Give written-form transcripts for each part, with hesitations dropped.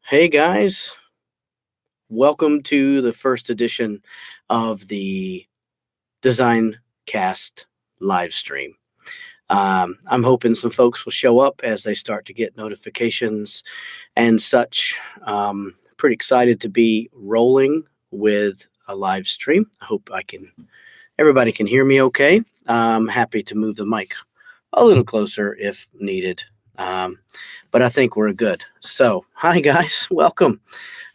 Hey guys, welcome to the first edition of the Design Cast live stream. I'm hoping some folks will show up as they start to get notifications and such. Pretty excited to be rolling with a live stream. I hope everybody can hear me okay. I'm happy to move the mic a little closer if needed. Um, but I think we're good. So, hi guys, welcome.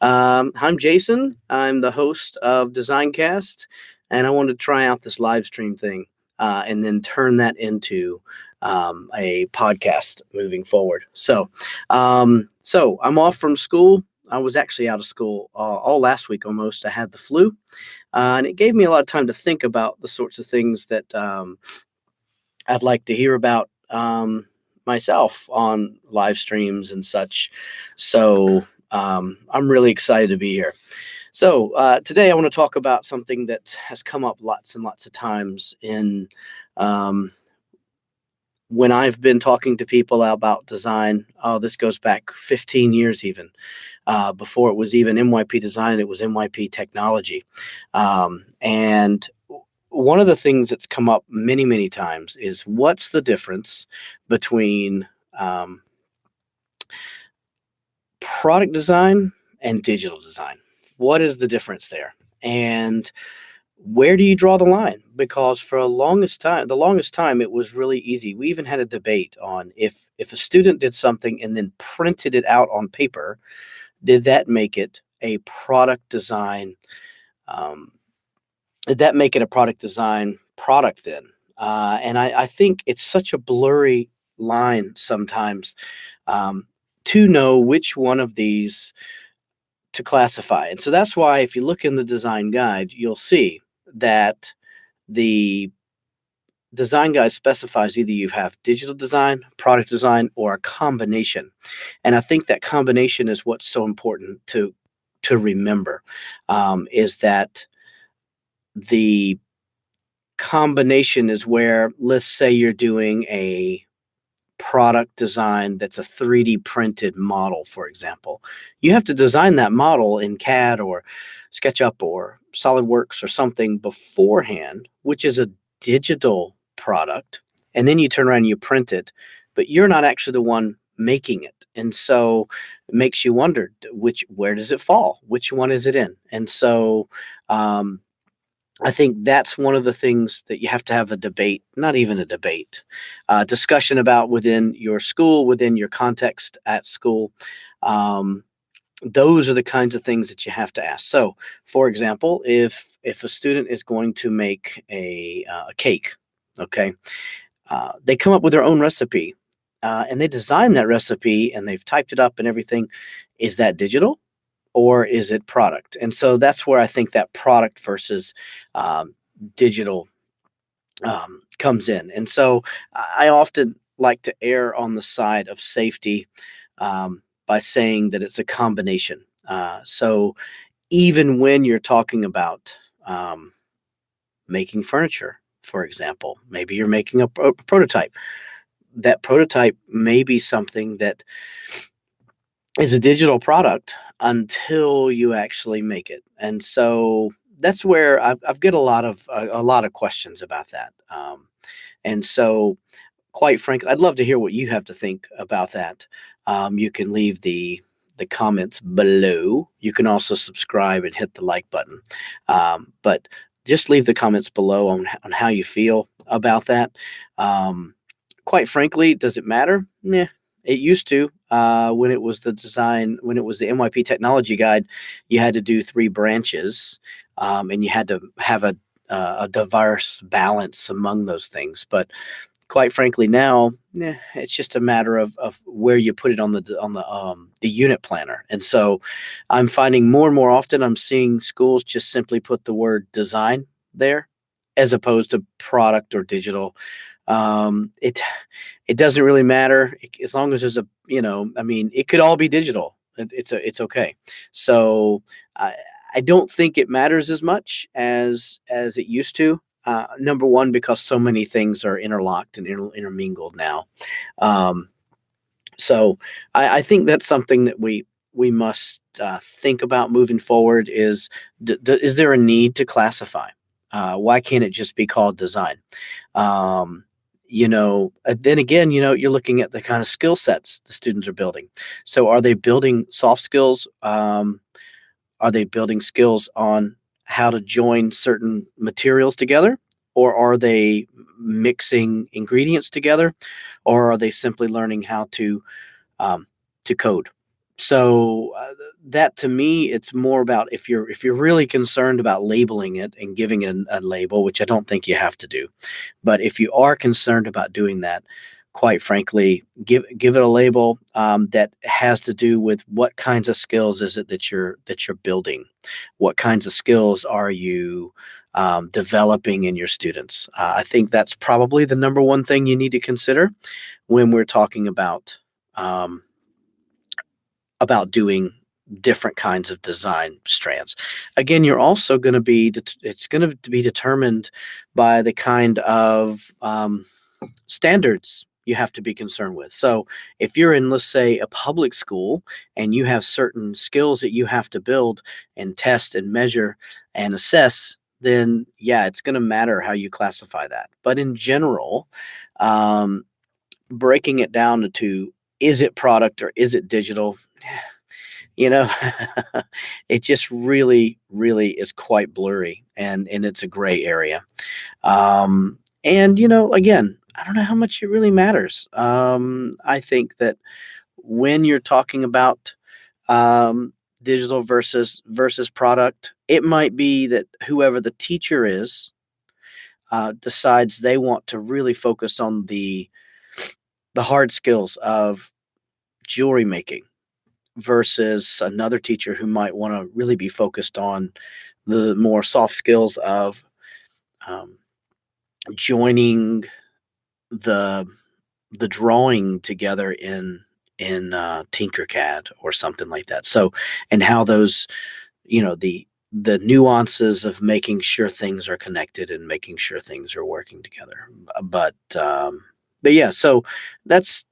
I'm Jason. I'm the host of Designcast, and I wanted to try out this live stream thing and then turn that into a podcast moving forward. So I'm off from school. I was actually out of school all last week almost. I had the flu, and it gave me a lot of time to think about the sorts of things that I'd like to hear about myself on live streams and such. So I'm really excited to be here. So today I want to talk about something that has come up lots and lots of times in um, when I've been talking to people about design. Oh, this goes back 15 years even. Before it was even MYP design, it was MYP technology. And one of the things that's come up many, many times is what's the difference between product design and digital design? What is the difference there? And where do you draw the line? Because for the longest time, it was really easy. We even had a debate on if a student did something and then printed it out on paper, did that make it a product design? Um, did that make it a product design product then? And I think it's such a blurry line sometimes um, to know which one of these to classify. And so that's why if you look in the design guide, you'll see that the design guide specifies either you have digital design, product design, or a combination. And I think that combination is what's so important to remember, is that the combination is where, let's say you're doing a product design that's a 3D printed model, for example. You have to design that model in CAD or SketchUp or SolidWorks or something beforehand, which is a digital product. And then you turn around and you print it, but you're not actually the one making it. And so it makes you wonder where does it fall? Which one is it in? And so um, I think that's one of the things that you have to have a debate, not even a debate, discussion about within your school, within your context at school. Um, those are the kinds of things that you have to ask. So, for example, if a student is going to make a cake, okay, they come up with their own recipe, and they design that recipe and they've typed it up and everything. Is that digital? Or is it product? And so that's where I think that product versus um, digital comes in. And so I often like to err on the side of safety by saying that it's a combination. So even when you're talking about um, making furniture, for example, maybe you're making a prototype. That prototype may be something that is a digital product until you actually make it. And so that's where I've got a lot of questions about that. And so, quite frankly, I'd love to hear what you have to think about that. You can leave the comments below. You can also subscribe and hit the like button. But just leave the comments below on how you feel about that. Um, Quite frankly, does it matter? Yeah, it used to. When it was when it was the MYP technology guide, you had to do three branches, and you had to have a diverse balance among those things. But quite frankly, now it's just a matter of where you put it on the unit planner. And so, I'm finding more and more often I'm seeing schools just simply put the word design there, as opposed to product or digital. It doesn't really matter as long as there's I mean, it could all be digital. It's okay. So I don't think it matters as much as it used to. Number one, because so many things are interlocked and intermingled now. Um, so I think that's something that we must think about moving forward is, is there a need to classify? Why can't it just be called design? Um, then again, you're looking at the kind of skill sets the students are building. So are they building soft skills? Are they building skills on how to join certain materials together? Or are they mixing ingredients together? Or are they simply learning how um, to code? So that to me, it's more about if you're really concerned about labeling it and giving it a label, which I don't think you have to do. But if you are concerned about doing that, quite frankly, give it a label that has to do with what kinds of skills is it that you're building, what kinds of skills are you developing in your students. I think that's probably the number one thing you need to consider when we're talking um, about doing different kinds of design strands. Again, you're also going to be it's going to be determined by the kind of standards you have to be concerned with. So if you're in, let's say, a public school and you have certain skills that you have to build and test and measure and assess, then yeah, it's going to matter how you classify that. But in general, um, breaking it down to is it product or is it digital? you know it just really is quite blurry, and it's a gray area. And again, I don't know how much it really matters. I think that when you're talking about digital versus product, it might be that whoever the teacher is decides they want to really focus on the hard skills of jewelry making versus another teacher who might want to really be focused on the more soft skills of um, joining the the drawing together in Tinkercad or something like that. So, and how those, the nuances of making sure things are connected and making sure things are working together. But yeah, so that's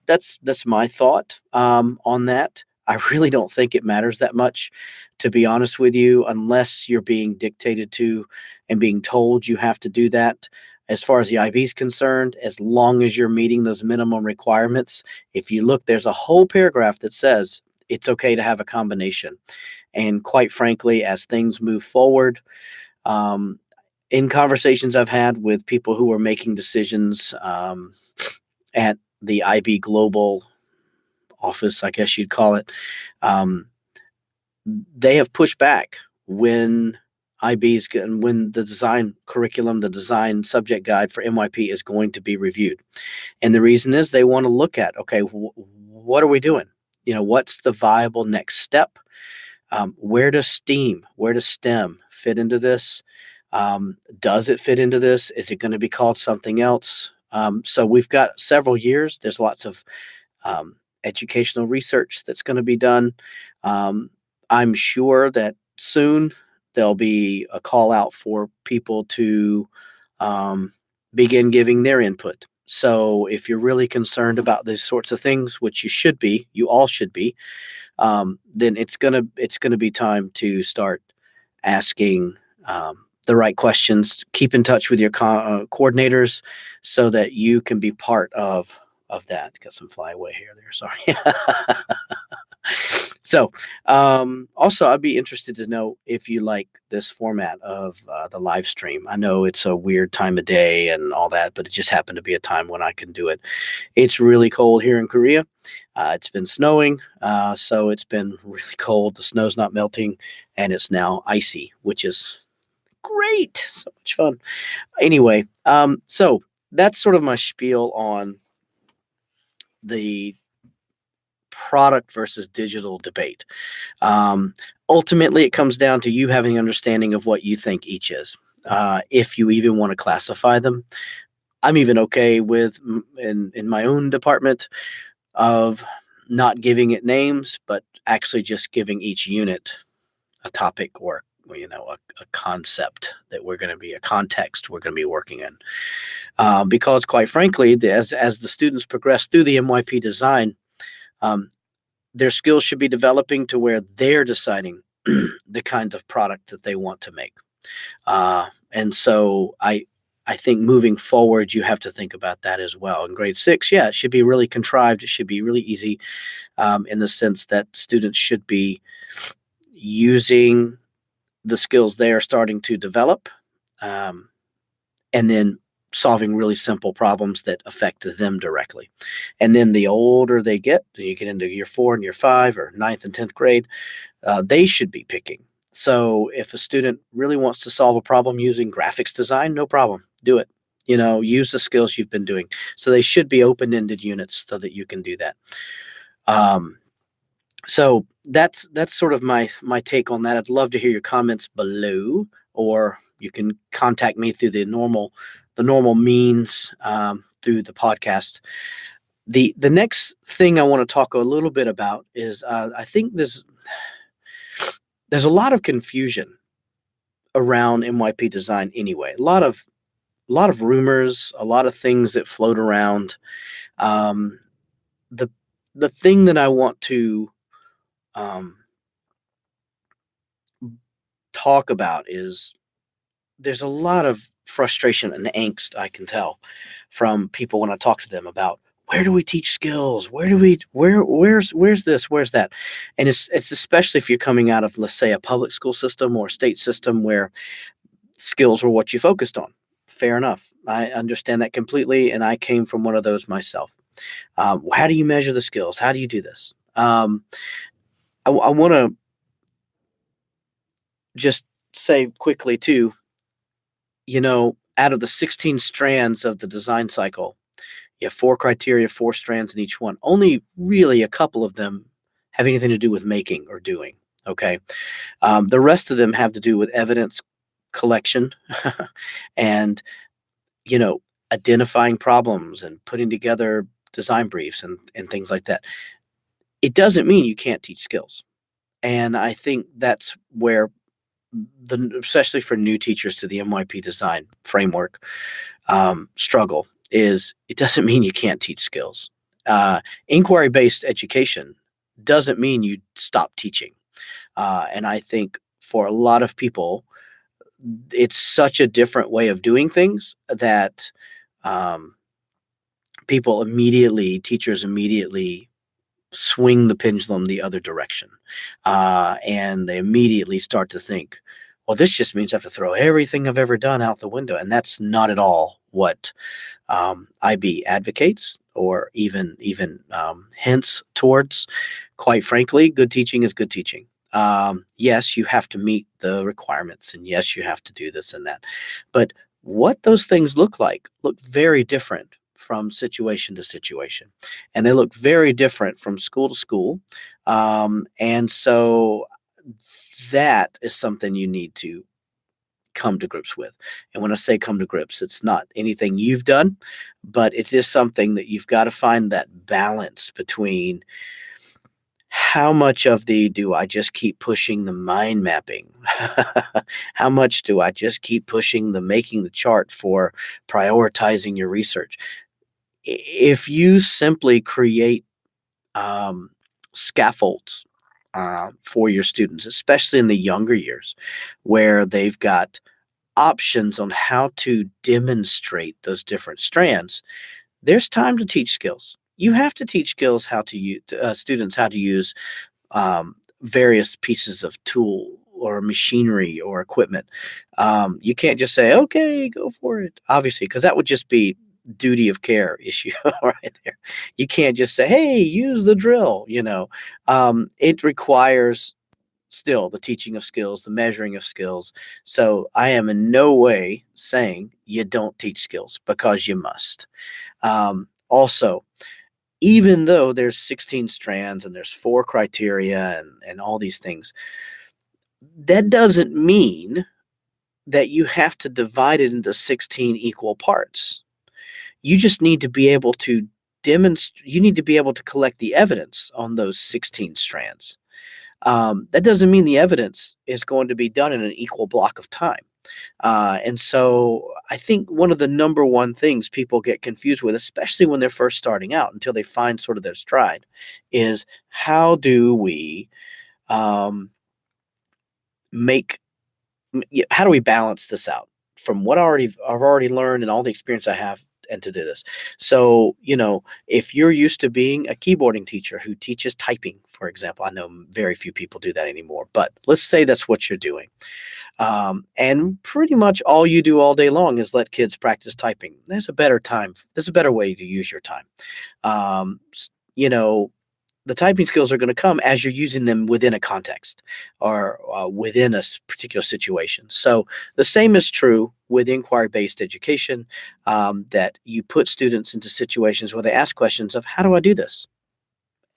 my thought on that. I really don't think it matters that much, to be honest with you, unless you're being dictated to and being told you have to do that. As far as the IB is concerned, as long as you're meeting those minimum requirements, if you look, there's a whole paragraph that says it's okay to have a combination. And quite frankly, as things move forward, um, in conversations I've had with people who are making decisions at the IB Global office, I guess you'd call it, um, they have pushed back when IB's when the design curriculum, the design subject guide for MYP is going to be reviewed. And the reason is they want to look at, okay, what are we doing? What's the viable next step? Where does where does STEM fit into this? Does it fit into this? Is it going to be called something else? So we've got several years. There's lots of educational research that's going to be done. Um, I'm sure that soon there'll be a call out for people to um, begin giving their input. So if you're really concerned about these sorts of things, which you all should be, then it's gonna be time to start asking the right questions. Keep in touch with your coordinators so that you can be part of that. Got some flyaway hair there. Sorry. So, also, I'd be interested to know if you like this format of the live stream. I know it's a weird time of day and all that, but it just happened to be a time when I can do it. It's really cold here in Korea. It's been snowing, so it's been really cold. The snow's not melting, and it's now icy, which is great. So much fun. Anyway, so that's sort of my spiel on the product versus digital debate. Um, Ultimately, it comes down to you having an understanding of what you think each is. If you even want to classify them, I'm even okay with in my own department of not giving it names, but actually just giving each unit a topic or a concept that we're going to be a context we're going to be working in. Because quite frankly, as the students progress through the MYP design, um, their skills should be developing to where they're deciding the kind of product that they want to make. And so I think moving forward, you have to think about that as well. In grade six, yeah, it should be really contrived. It should be really easy, in the sense that students should be using the skills they are starting to develop, um, and then solving really simple problems that affect them directly. And then the older they get, you get into year four and year five, or ninth and 10th grade, they should be picking. So if a student really wants to solve a problem using graphics design, no problem, do it. Use the skills you've been doing. So they should be open-ended units so that you can do that. Um, so that's sort of my take on that. I'd love to hear your comments below, or you can contact me through the normal means, through the podcast. The next thing I want to talk a little bit about is, I think there's a lot of confusion around MYP design anyway. A lot of rumors, a lot of things that float around. Um, the the thing that I want to, um, talk about is, there's a lot of frustration and angst I can tell from people when I talk to them about, where do we teach skills? Where's this? Where's that? And it's especially if you're coming out of, let's say, a public school system or a state system where skills were what you focused on. Fair enough. I understand that completely, and I came from one of those myself. How do you measure the skills? How do you do this? I want to just say quickly too, out of the 16 strands of the design cycle, you have four criteria, four strands in each one. Only really a couple of them have anything to do with making or doing. Okay. The rest of them have to do with evidence collection and, identifying problems and putting together design briefs and things like that. It doesn't mean you can't teach skills. And I think that's where, especially for new teachers to the MYP design framework, struggle is, it doesn't mean you can't teach skills. Inquiry-based education doesn't mean you stop teaching. And I think for a lot of people, it's such a different way of doing things that, um, teachers immediately swing the pendulum the other direction. And they immediately start to think, well, this just means I have to throw everything I've ever done out the window. And that's not at all what, IB advocates, or even hints towards. Quite frankly, good teaching is good teaching. Yes, you have to meet the requirements, and yes, you have to do this and that. But what those things look very different from situation to situation, and they look very different from school to school. And so that is something you need to come to grips with. And when I say come to grips, it's not anything you've done, but it is something that you've got to find that balance between, how much of the do I just keep pushing the mind mapping? How much do I just keep pushing the making the chart for prioritizing your research? If you simply create, um, scaffolds, for your students, especially in the younger years, where they've got options on how to demonstrate those different strands, there's time to teach skills. You have to teach skills how to use, students how to use, various pieces of tool or machinery or equipment. You can't just say, "Okay, go for it," obviously, because that would just be duty of care issue right there. You can't just say, "Hey, use the drill." It requires still the teaching of skills, the measuring of skills. So I am in no way saying you don't teach skills, because you must. Also, even though there's 16 strands and there's four criteria and all these things, that doesn't mean that you have to divide it into 16 equal parts. You just need to be able to demonstrate, you need to be able to collect the evidence on those 16 strands. That doesn't mean the evidence is going to be done in an equal block of time. And so I think one of the number one things people get confused with, especially when they're first starting out until they find sort of their stride, is how do we um, make how do we balance this out from what I've already learned and all the experience I have and to do this. So, if you're used to being a keyboarding teacher who teaches typing, for example, I know very few people do that anymore, but let's say that's what you're doing. And pretty much all you do all day long is let kids practice typing. There's a better way to use your time. Um, s- you know, the typing skills are going to come as you're using them within a context or within a particular situation. So the same is true with inquiry-based education, that you put students into situations where they ask questions of, how do I do this?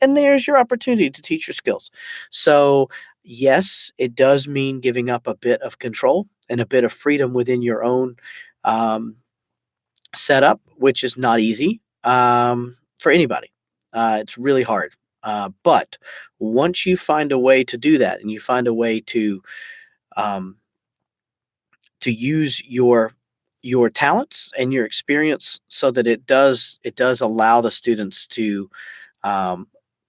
And there's your opportunity to teach your skills. So, yes, it does mean giving up a bit of control and a bit of freedom within your own um, setup, which is not easy for anybody. It's really hard. But once you find a way to do that, and you find a way um, to use your talents and your experience so that it does allow the students to um,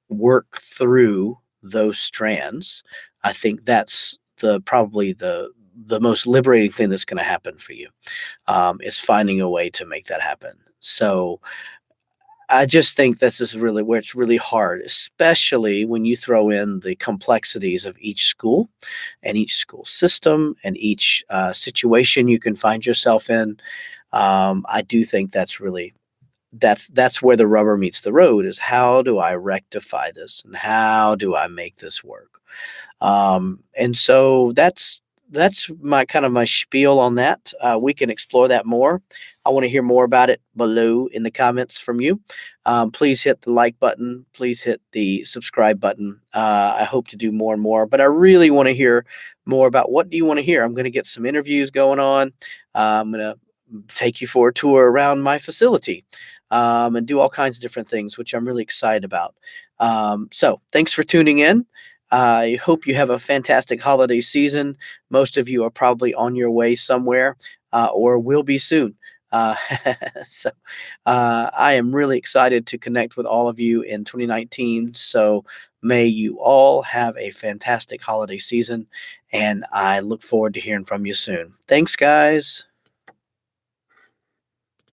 work through those strands. I think that's probably the most liberating thing that's going to happen for you, is finding a way to make that happen. So I just think this is really where it's really hard, especially when you throw in the complexities of each school and each school system and each situation you can find yourself in. I do think that's where the rubber meets the road, is how do I rectify this and how do I make this work? And so that's my kind of my spiel on that. We can explore that more. I want to hear more about it below in the comments from you. Please hit the like button. Please hit the subscribe button. I hope to do more and more, but I really want to hear more about what do you want to hear. I'm going to get some interviews going on. I'm going to take you for a tour around my facility, and do all kinds of different things, which I'm really excited about. So thanks for tuning in. I hope you have a fantastic holiday season. Most of you are probably on your way somewhere, or will be soon. Uh, so I am really excited to connect with all of you in 2019. So may you all have a fantastic holiday season, and I look forward to hearing from you soon. Thanks, guys.